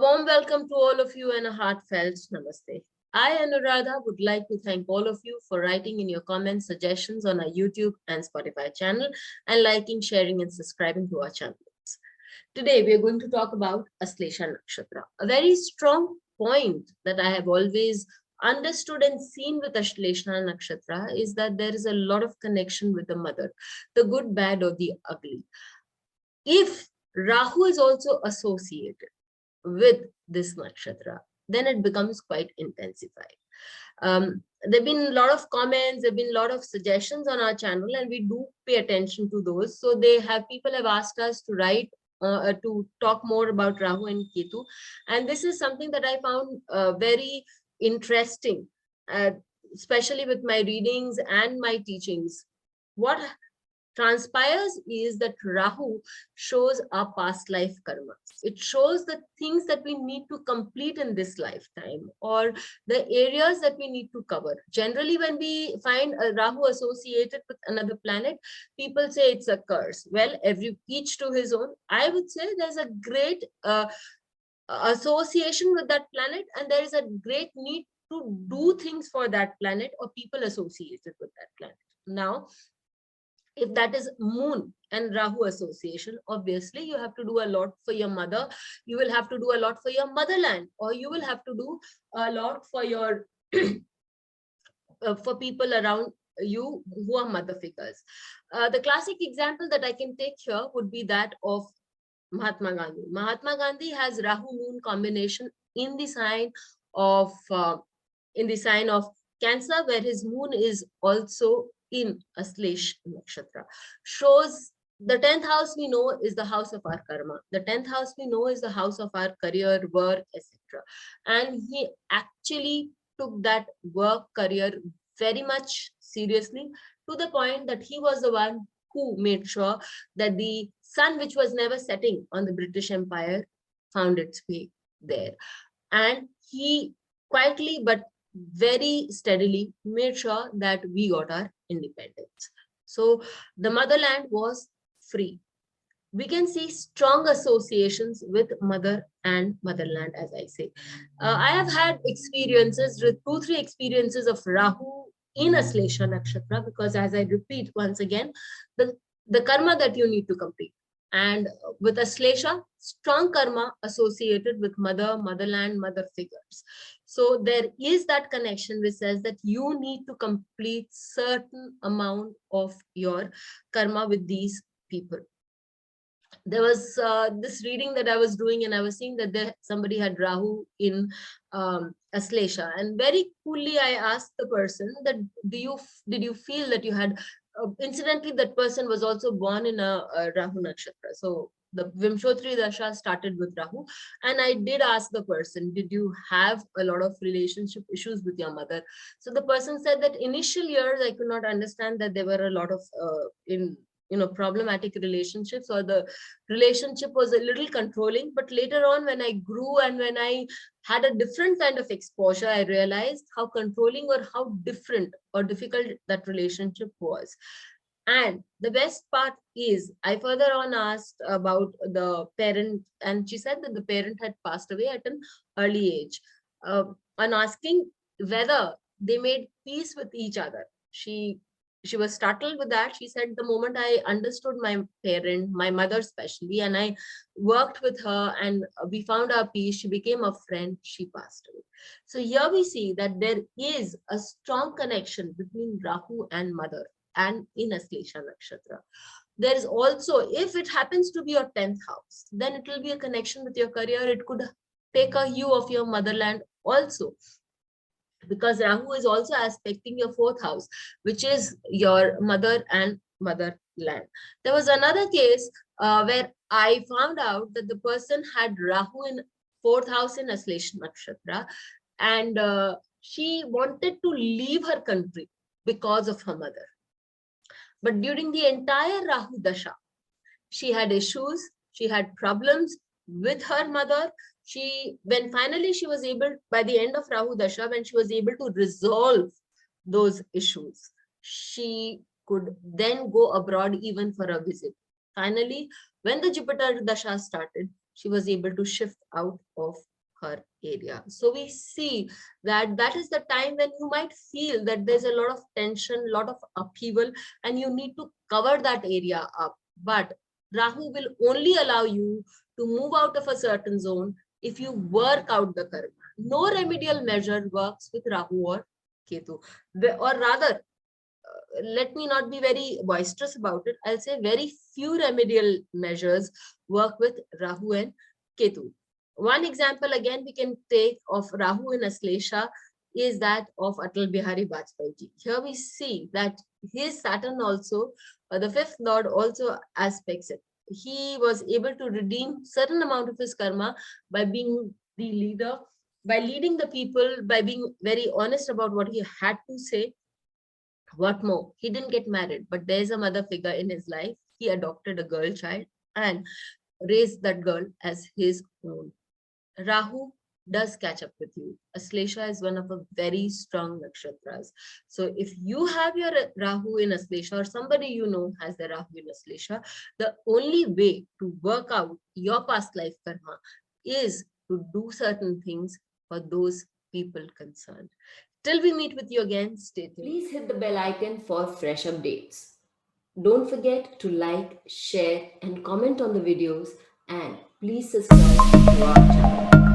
warm welcome to all of you and a heartfelt namaste. I, Anuradha, would like to thank all of you for writing in your comments, suggestions on our YouTube and Spotify channel, and liking, sharing, and subscribing to our channels. Today, we are going to talk about Ashelesha Nakshatra. A very strong point that I have always understood and seen with Ashelesha Nakshatra is that there is a lot of connection with the mother, the good, bad, or the ugly. If Rahu is also associated with this nakshatra, then it becomes quite intensified. There have been a lot of comments, there have been a lot of suggestions on our channel, and we do pay attention to those. So people have asked us to write, to talk more about Rahu and Ketu. And this is something that I found very interesting, especially with my readings and my teachings. What transpires is that Rahu shows our past life karma. It shows the things that we need to complete in this lifetime, or the areas that we need to cover. Generally, when we find a Rahu associated with another planet, people say it's a curse. Well, each to his own. I would say there's a great association with that planet, and there is a great need to do things for that planet or people associated with that planet. Now, if that is moon and Rahu association, obviously you have to do a lot for your mother. You will have to do a lot for your motherland, or you will have to do a lot for your for people around you who are mother figures. The classic example that I can take here would be that of Mahatma Gandhi. Mahatma Gandhi has Rahu moon combination in the sign of Cancer, where his moon is also in Ashlesh Nakshatra. Shows the 10th house we know is the house of our karma. The 10th house we know is the house of our career, work, etc. And he actually took that work, career very much seriously, to the point that he was the one who made sure that the sun, which was never setting on the British Empire, found its way there. And he quietly but very steadily made sure that we got our independence. So the motherland was free. We can see strong associations with mother and motherland, as I say. I have had experiences, 2-3 experiences of Rahu in Ashelesha Nakshatra, because as I repeat once again, the karma that you need to complete. And with Ashelesha, strong karma associated with mother, motherland, mother figures. So there is that connection which says that you need to complete certain amount of your karma with these people. There was this reading that I was doing, and I was seeing that somebody had Rahu in Ashelesha, and very coolly I asked the person that did you feel that you had incidentally, that person was also born in a Rahu Nakshatra. So the Vimshotri dasha started with Rahu. And I did ask the person, did you have a lot of relationship issues with your mother? So the person said that initial years, I could not understand that there were a lot of problematic relationships, or the relationship was a little controlling. But later on, when I grew and when I had a different kind of exposure, I realized how controlling or how different or difficult that relationship was. And the best part is, I further on asked about the parent, and she said that the parent had passed away at an early age. On asking whether they made peace with each other, she was startled with that. She said, the moment I understood my parent, my mother especially, and I worked with her and we found our peace, she became a friend, she passed away. So here we see that there is a strong connection between Rahu and mother, and in Ashelesha Nakshatra. There is also, if it happens to be your 10th house, then it will be a connection with your career. It could take a hue of your motherland also, because Rahu is also aspecting your 4th house, which is your mother and motherland. There was another case where I found out that the person had Rahu in 4th house in Ashelesha Nakshatra, and she wanted to leave her country because of her mother. But during the entire Rahu dasha, she had issues, she had problems with her mother. When finally she was able, by the end of Rahu dasha, when she was able to resolve those issues, she could then go abroad even for a visit. Finally, when the Jupiter dasha started, she was able to shift out of her area. So we see that that is the time when you might feel that there's a lot of tension, lot of upheaval, and you need to cover that area up. But Rahu will only allow you to move out of a certain zone if you work out the karma. No remedial measure works with Rahu or Ketu. Or rather, let me not be very boisterous about it. I'll say very few remedial measures work with Rahu and Ketu. One example again we can take of Rahu in Ashelesha is that of Atal Bihari Vajpayee ji. Here we see that his Saturn also, the fifth lord also aspects it. He was able to redeem certain amount of his karma by being the leader, by leading the people, by being very honest about what he had to say. What more? He didn't get married, but there's a mother figure in his life. He adopted a girl child and raised that girl as his own. Rahu does catch up with you. Ashelesha is one of the very strong nakshatras. So if you have your Rahu in Ashelesha or somebody you know has the Rahu in Ashelesha, the only way to work out your past life karma is to do certain things for those people concerned. Till we meet with you again, stay tuned. Please hit the bell icon for fresh updates. Don't forget to like, share, and comment on the videos, and please subscribe to our channel.